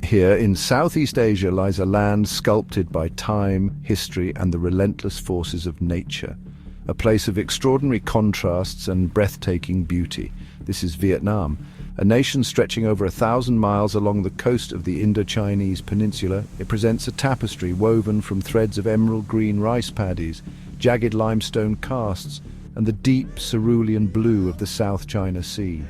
Here, in Southeast Asia, lies a land sculpted by time, history, and the relentless forces of nature. A place of extraordinary contrasts and breathtaking beauty. This is Vietnam, a nation stretching over 1,000 miles along the coast of the Indo-Chinese peninsula. It presents a tapestry woven from threads of emerald green rice paddies, jagged limestone karsts, and the deep cerulean blue of the South China Sea.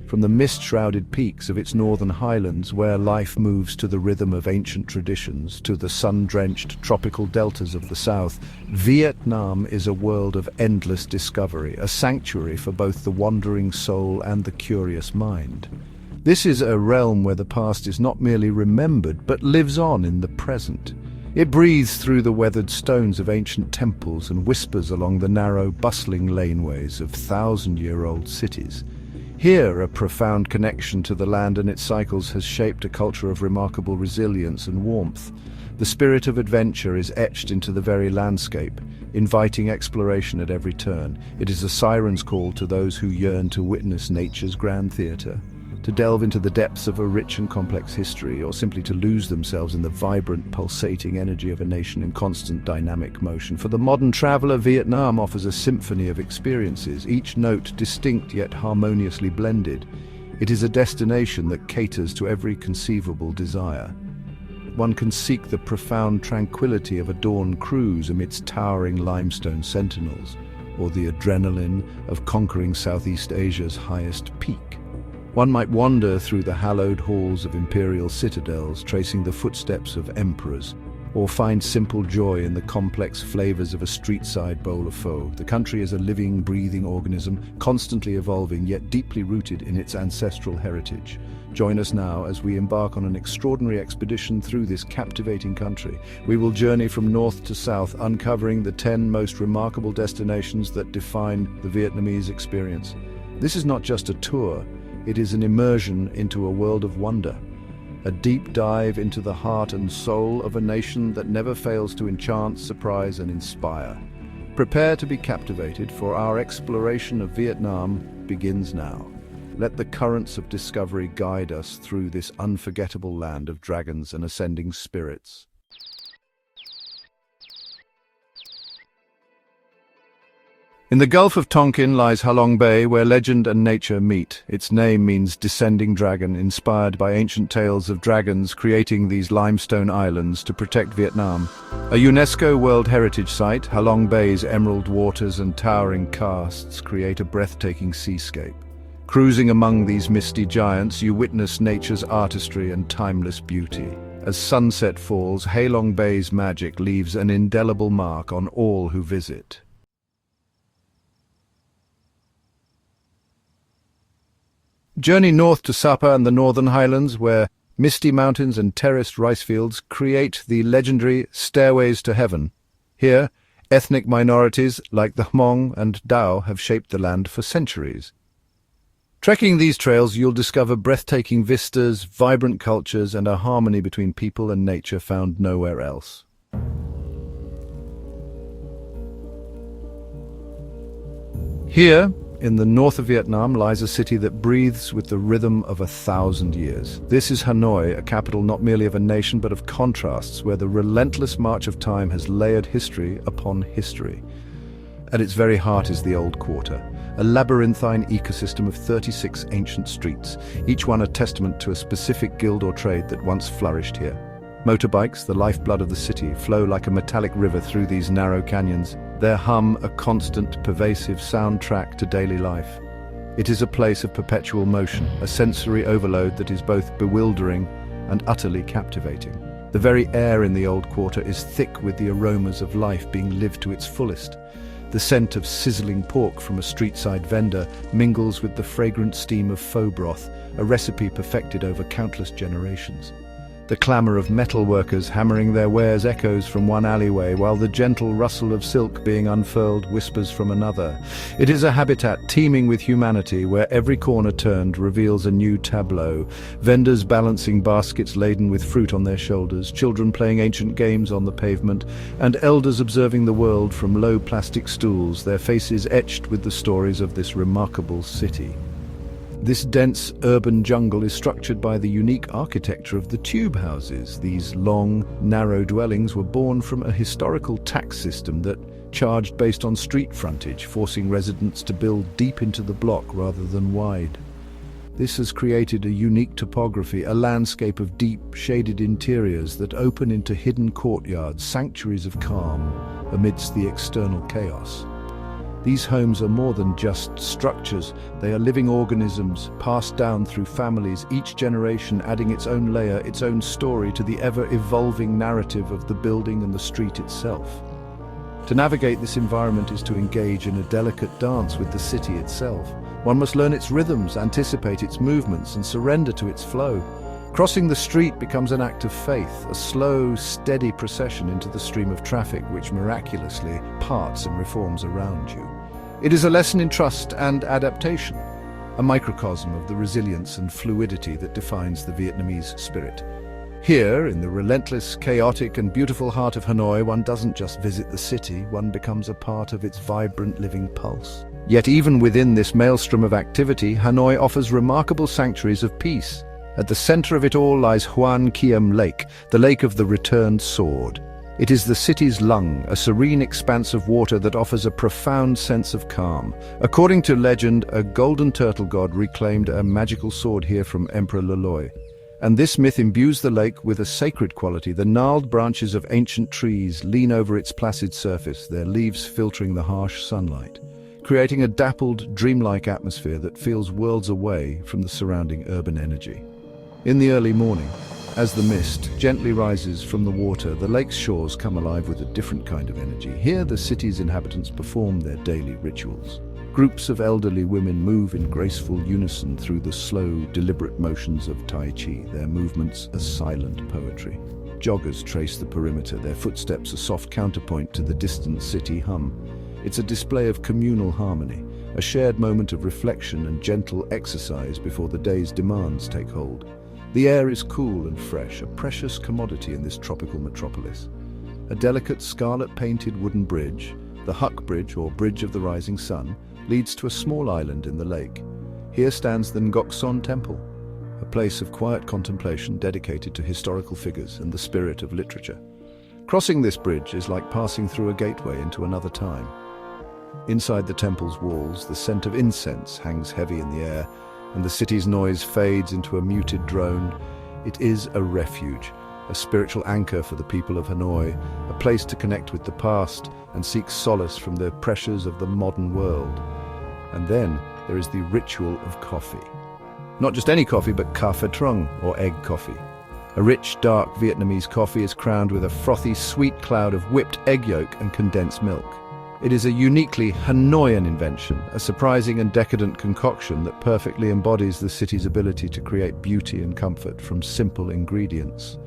From the mist-shrouded peaks of its northern highlands, where life moves to the rhythm of ancient traditions, to the sun-drenched tropical deltas of the south, Vietnam is a world of endless discovery, a sanctuary for both the wandering soul and the curious mind. This is a realm where the past is not merely remembered, but lives on in the present. It breathes through the weathered stones of ancient temples and whispers along the narrow, bustling laneways of thousand-year-old cities. Here, a profound connection to the land and its cycles has shaped a culture of remarkable resilience and warmth. The spirit of adventure is etched into the very landscape, inviting exploration at every turn. It is a siren's call to those who yearn to witness nature's grand theatre, to delve into the depths of a rich and complex history, or simply to lose themselves in the vibrant, pulsating energy of a nation in constant dynamic motion. For the modern traveler, Vietnam offers a symphony of experiences, each note distinct yet harmoniously blended. It is a destination that caters to every conceivable desire. One can seek the profound tranquility of a dawn cruise amidst towering limestone sentinels, or the adrenaline of conquering Southeast Asia's highest peak. One might wander through the hallowed halls of imperial citadels, tracing the footsteps of emperors, or find simple joy in the complex flavors of a street-side bowl of pho. The country is a living, breathing organism, constantly evolving, yet deeply rooted in its ancestral heritage. Join us now as we embark on an extraordinary expedition through this captivating country. We will journey from north to south, uncovering the 10 most remarkable destinations that define the Vietnamese experience. This is not just a tour. It is an immersion into a world of wonder, a deep dive into the heart and soul of a nation that never fails to enchant, surprise, and inspire. Prepare to be captivated, for our exploration of Vietnam begins now. Let the currents of discovery guide us through this unforgettable land of dragons and ascending spirits. In the Gulf of Tonkin lies Halong Bay, where legend and nature meet. Its name means descending dragon, inspired by ancient tales of dragons creating these limestone islands to protect Vietnam. A UNESCO World Heritage Site, Halong Bay's emerald waters and towering karsts create a breathtaking seascape. Cruising among these misty giants, you witness nature's artistry and timeless beauty. As sunset falls, Halong Bay's magic leaves an indelible mark on all who visit. Journey north to Sapa and the Northern Highlands, where misty mountains and terraced rice fields create the legendary Stairways to Heaven. Here, ethnic minorities like the Hmong and Dao have shaped the land for centuries. Trekking these trails, you'll discover breathtaking vistas, vibrant cultures, and a harmony between people and nature found nowhere else. Here, in the north of Vietnam, lies a city that breathes with the rhythm of 1,000 years. This is Hanoi, a capital not merely of a nation but of contrasts, where the relentless march of time has layered history upon history. At its very heart is the Old Quarter, a labyrinthine ecosystem of 36 ancient streets, each one a testament to a specific guild or trade that once flourished here. Motorbikes, the lifeblood of the city, flow like a metallic river through these narrow canyons, their hum a constant, pervasive soundtrack to daily life. It is a place of perpetual motion, a sensory overload that is both bewildering and utterly captivating. The very air in the Old Quarter is thick with the aromas of life being lived to its fullest. The scent of sizzling pork from a street-side vendor mingles with the fragrant steam of pho broth, a recipe perfected over countless generations. The clamour of metal workers hammering their wares echoes from one alleyway, while the gentle rustle of silk being unfurled whispers from another. It is a habitat teeming with humanity, where every corner turned reveals a new tableau. Vendors balancing baskets laden with fruit on their shoulders, children playing ancient games on the pavement, and elders observing the world from low plastic stools, their faces etched with the stories of this remarkable city. This dense urban jungle is structured by the unique architecture of the tube houses. These long, narrow dwellings were born from a historical tax system that charged based on street frontage, forcing residents to build deep into the block rather than wide. This has created a unique topography, a landscape of deep, shaded interiors that open into hidden courtyards, sanctuaries of calm amidst the external chaos. These homes are more than just structures. They are living organisms, passed down through families, each generation adding its own layer, its own story to the ever-evolving narrative of the building and the street itself. To navigate this environment is to engage in a delicate dance with the city itself. One must learn its rhythms, anticipate its movements, and surrender to its flow. Crossing the street becomes an act of faith, a slow, steady procession into the stream of traffic which miraculously parts and reforms around you. It is a lesson in trust and adaptation, a microcosm of the resilience and fluidity that defines the Vietnamese spirit. Here, in the relentless, chaotic and beautiful heart of Hanoi, one doesn't just visit the city, one becomes a part of its vibrant living pulse. Yet even within this maelstrom of activity, Hanoi offers remarkable sanctuaries of peace. At the center of it all lies Hoi An Lake, the lake of the returned sword. It is the city's lung, a serene expanse of water that offers a profound sense of calm. According to legend, a golden turtle god reclaimed a magical sword here from Emperor Loloi. And this myth imbues the lake with a sacred quality. The gnarled branches of ancient trees lean over its placid surface, their leaves filtering the harsh sunlight, creating a dappled, dreamlike atmosphere that feels worlds away from the surrounding urban energy. In the early morning, as the mist gently rises from the water, the lake's shores come alive with a different kind of energy. Here, the city's inhabitants perform their daily rituals. Groups of elderly women move in graceful unison through the slow, deliberate motions of Tai Chi, their movements a silent poetry. Joggers trace the perimeter, their footsteps a soft counterpoint to the distant city hum. It's a display of communal harmony, a shared moment of reflection and gentle exercise before the day's demands take hold. The air is cool and fresh, a precious commodity in this tropical metropolis. A delicate scarlet-painted wooden bridge, the Huck Bridge or Bridge of the Rising Sun, leads to a small island in the lake. Here stands the Ngoc Son Temple, a place of quiet contemplation dedicated to historical figures and the spirit of literature. Crossing this bridge is like passing through a gateway into another time. Inside the temple's walls, the scent of incense hangs heavy in the air, and the city's noise fades into a muted drone. It is a refuge, a spiritual anchor for the people of Hanoi, a place to connect with the past and seek solace from the pressures of the modern world. And then there is the ritual of coffee. Not just any coffee, but café trung, or egg coffee. A rich, dark Vietnamese coffee is crowned with a frothy, sweet cloud of whipped egg yolk and condensed milk. It is a uniquely Hanoian invention, a surprising and decadent concoction that perfectly embodies the city's ability to create beauty and comfort from simple ingredients.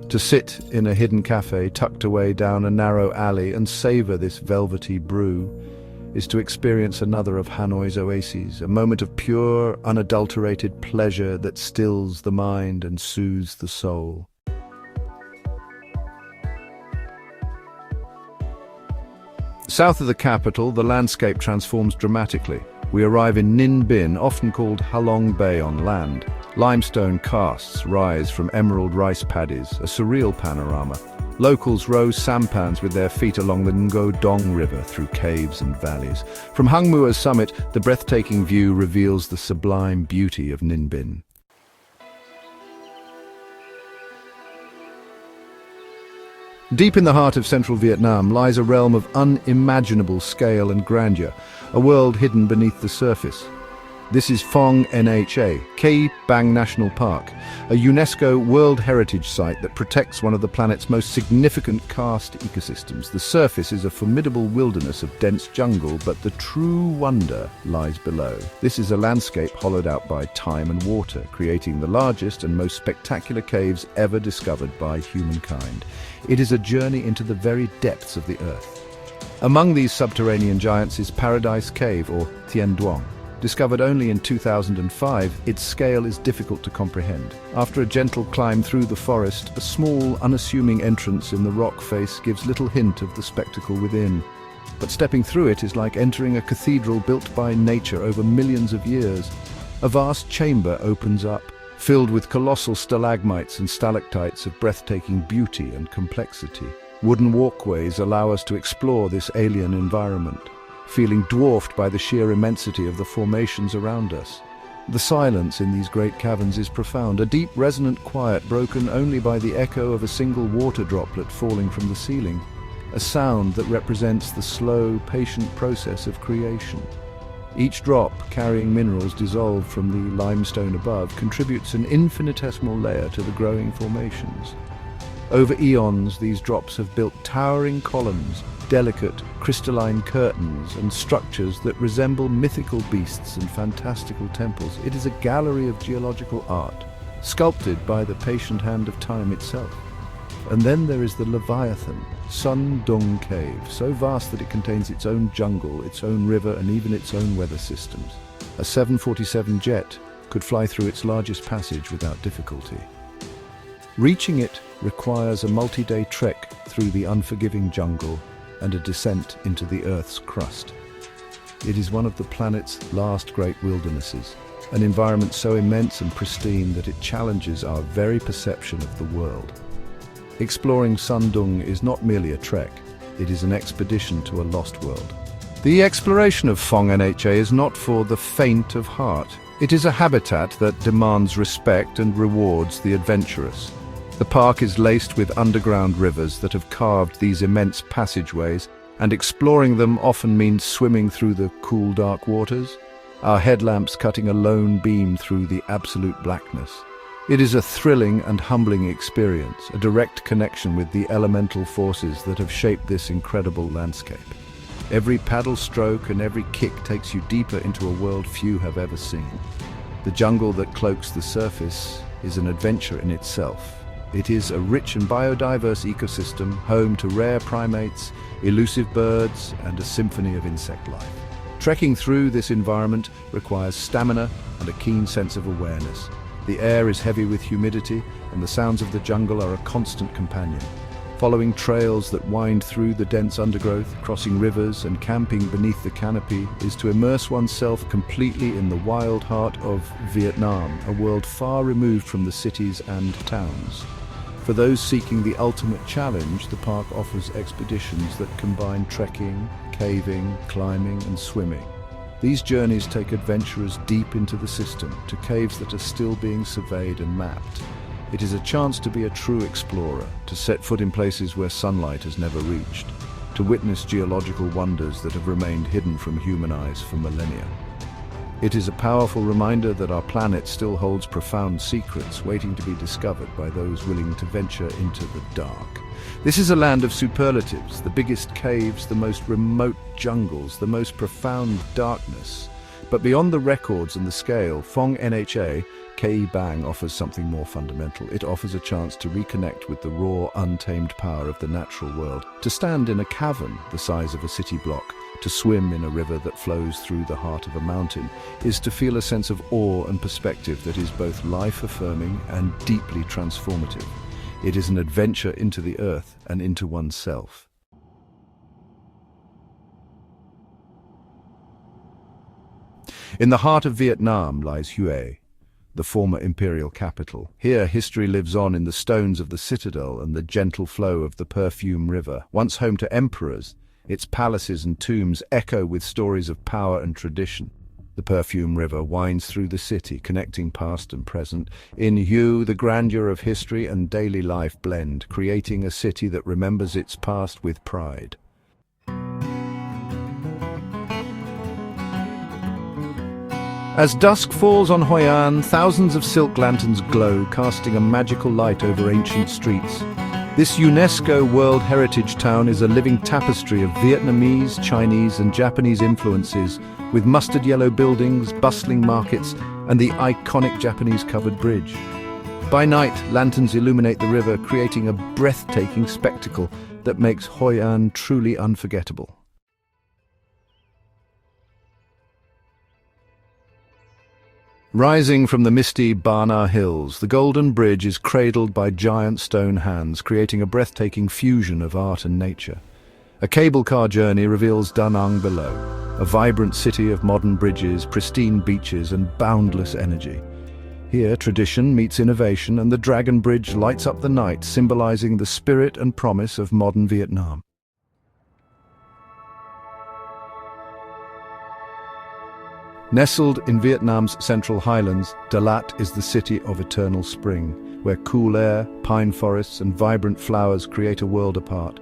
To sit in a hidden cafe tucked away down a narrow alley and savor this velvety brew is to experience another of Hanoi's oases, a moment of pure, unadulterated pleasure that stills the mind and soothes the soul. South of the capital, the landscape transforms dramatically. We arrive in Ninh Binh, often called Halong Bay on land. Limestone casts rise from emerald rice paddies, a surreal panorama. Locals row sampans with their feet along the Ngo Dong River through caves and valleys. From Hang Mua's summit, the breathtaking view reveals the sublime beauty of Ninh Binh. Deep in the heart of central Vietnam lies a realm of unimaginable scale and grandeur, a world hidden beneath the surface. This is Phong Nha, Cây Bang National Park, a UNESCO World Heritage Site that protects one of the planet's most significant karst ecosystems. The surface is a formidable wilderness of dense jungle, but the true wonder lies below. This is a landscape hollowed out by time and water, creating the largest and most spectacular caves ever discovered by humankind. It is a journey into the very depths of the earth. Among these subterranean giants is Paradise Cave, or Thien Duong. Discovered only in 2005, its scale is difficult to comprehend. After a gentle climb through the forest, a small, unassuming entrance in the rock face gives little hint of the spectacle within. But stepping through it is like entering a cathedral built by nature over millions of years. A vast chamber opens up, filled with colossal stalagmites and stalactites of breathtaking beauty and complexity. Wooden walkways allow us to explore this alien environment, feeling dwarfed by the sheer immensity of the formations around us. The silence in these great caverns is profound, a deep resonant quiet broken only by the echo of a single water droplet falling from the ceiling, a sound that represents the slow, patient process of creation. Each drop, carrying minerals dissolved from the limestone above, contributes an infinitesimal layer to the growing formations. Over eons, these drops have built towering columns, delicate, crystalline curtains, and structures that resemble mythical beasts and fantastical temples. It is a gallery of geological art, sculpted by the patient hand of time itself. And then there is the Leviathan, Sun Dung Cave, so vast that it contains its own jungle, its own river, and even its own weather systems. A 747 jet could fly through its largest passage without difficulty. Reaching it requires a multi-day trek through the unforgiving jungle and a descent into the Earth's crust. It is one of the planet's last great wildernesses, an environment so immense and pristine that it challenges our very perception of the world. Exploring Sundung is not merely a trek, it is an expedition to a lost world. The exploration of Phong Nha is not for the faint of heart. It is a habitat that demands respect and rewards the adventurous. The park is laced with underground rivers that have carved these immense passageways, and exploring them often means swimming through the cool, dark waters, our headlamps cutting a lone beam through the absolute blackness. It is a thrilling and humbling experience, a direct connection with the elemental forces that have shaped this incredible landscape. Every paddle stroke and every kick takes you deeper into a world few have ever seen. The jungle that cloaks the surface is an adventure in itself. It is a rich and biodiverse ecosystem, home to rare primates, elusive birds, and a symphony of insect life. Trekking through this environment requires stamina and a keen sense of awareness. The air is heavy with humidity, and the sounds of the jungle are a constant companion. Following trails that wind through the dense undergrowth, crossing rivers, and camping beneath the canopy is to immerse oneself completely in the wild heart of Vietnam, a world far removed from the cities and towns. For those seeking the ultimate challenge, the park offers expeditions that combine trekking, caving, climbing, and swimming. These journeys take adventurers deep into the system, to caves that are still being surveyed and mapped. It is a chance to be a true explorer, to set foot in places where sunlight has never reached, to witness geological wonders that have remained hidden from human eyes for millennia. It is a powerful reminder that our planet still holds profound secrets waiting to be discovered by those willing to venture into the dark. This is a land of superlatives, the biggest caves, the most remote jungles, the most profound darkness. But beyond the records and the scale, Phong Nha, Ke Bang offers something more fundamental. It offers a chance to reconnect with the raw, untamed power of the natural world, to stand in a cavern the size of a city block, to swim in a river that flows through the heart of a mountain, is to feel a sense of awe and perspective that is both life-affirming and deeply transformative. It is an adventure into the earth and into oneself. In the heart of Vietnam lies Hue, the former imperial capital. Here, history lives on in the stones of the citadel and the gentle flow of the Perfume River. Once home to emperors, its palaces and tombs echo with stories of power and tradition. The Perfume River winds through the city, connecting past and present. In Hue, the grandeur of history and daily life blend, creating a city that remembers its past with pride. As dusk falls on Hoi An, thousands of silk lanterns glow, casting a magical light over ancient streets. This UNESCO World Heritage Town is a living tapestry of Vietnamese, Chinese, and Japanese influences, with mustard yellow buildings, bustling markets, and the iconic Japanese covered bridge. By night, lanterns illuminate the river, creating a breathtaking spectacle that makes Hoi An truly unforgettable. Rising from the misty Bana Hills, the Golden Bridge is cradled by giant stone hands, creating a breathtaking fusion of art and nature. A cable car journey reveals Da Nang below, a vibrant city of modern bridges, pristine beaches, and boundless energy. Here, tradition meets innovation, and the Dragon Bridge lights up the night, symbolizing the spirit and promise of modern Vietnam. Nestled in Vietnam's central highlands, Da Lat is the city of eternal spring, where cool air, pine forests, and vibrant flowers create a world apart.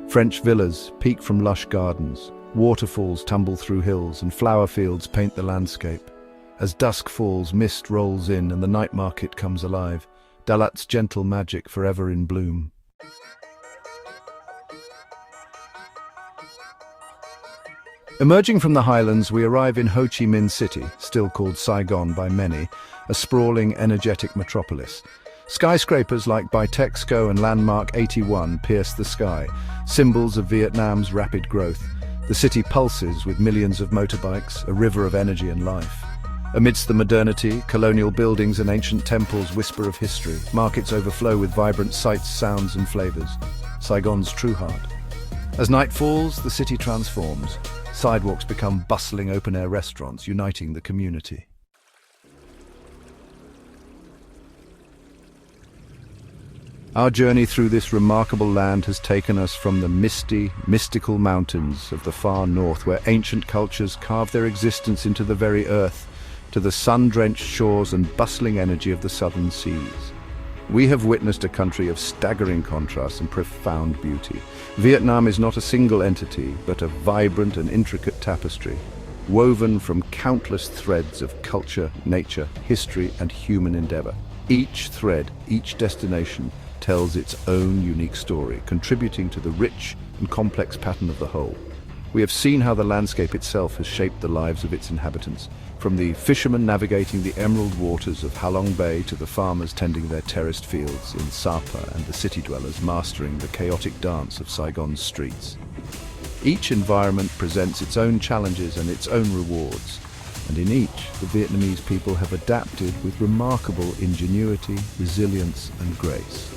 French villas peek from lush gardens, waterfalls tumble through hills, and flower fields paint the landscape. As dusk falls, mist rolls in, and the night market comes alive, Da Lat's gentle magic forever in bloom. Emerging from the highlands, we arrive in Ho Chi Minh City, still called Saigon by many, a sprawling, energetic metropolis. Skyscrapers like Bitexco and Landmark 81 pierce the sky, symbols of Vietnam's rapid growth. The city pulses with millions of motorbikes, a river of energy and life. Amidst the modernity, colonial buildings and ancient temples whisper of history. Markets overflow with vibrant sights, sounds and flavors. Saigon's true heart. As night falls, the city transforms. Sidewalks become bustling open-air restaurants, uniting the community. Our journey through this remarkable land has taken us from the misty, mystical mountains of the far north, where ancient cultures carved their existence into the very earth, to the sun-drenched shores and bustling energy of the southern seas. We have witnessed a country of staggering contrast and profound beauty. Vietnam is not a single entity, but a vibrant and intricate tapestry, woven from countless threads of culture, nature, history, and human endeavor. Each thread, each destination, tells its own unique story, contributing to the rich and complex pattern of the whole. We have seen how the landscape itself has shaped the lives of its inhabitants, from the fishermen navigating the emerald waters of Halong Bay to the farmers tending their terraced fields in Sapa and the city dwellers mastering the chaotic dance of Saigon's streets. Each environment presents its own challenges and its own rewards, and in each, the Vietnamese people have adapted with remarkable ingenuity, resilience, and grace.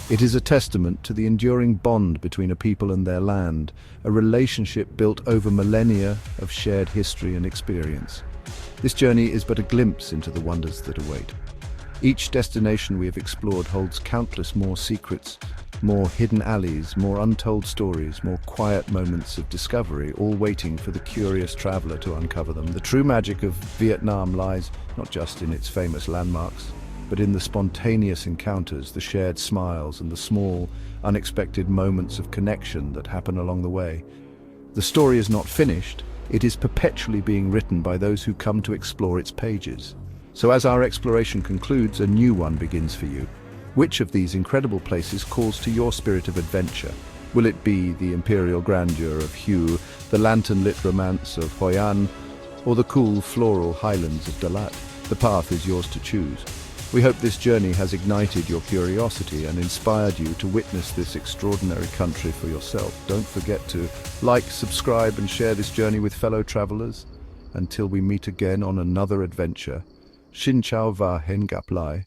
It is a testament to the enduring bond between a people and their land, a relationship built over millennia of shared history and experience. This journey is but a glimpse into the wonders that await. Each destination we have explored holds countless more secrets, more hidden alleys, more untold stories, more quiet moments of discovery, all waiting for the curious traveler to uncover them. The true magic of Vietnam lies not just in its famous landmarks, but in the spontaneous encounters, the shared smiles, and the small, unexpected moments of connection that happen along the way. The story is not finished, it is perpetually being written by those who come to explore its pages. So as our exploration concludes, a new one begins for you. Which of these incredible places calls to your spirit of adventure? Will it be the imperial grandeur of Hue, the lantern-lit romance of Hoi An, or the cool floral highlands of Da Lat? The path is yours to choose. We hope this journey has ignited your curiosity and inspired you to witness this extraordinary country for yourself. Don't forget to like, subscribe, and share this journey with fellow travelers. Until we meet again on another adventure, Xin Chao Va Hen Gap Lai.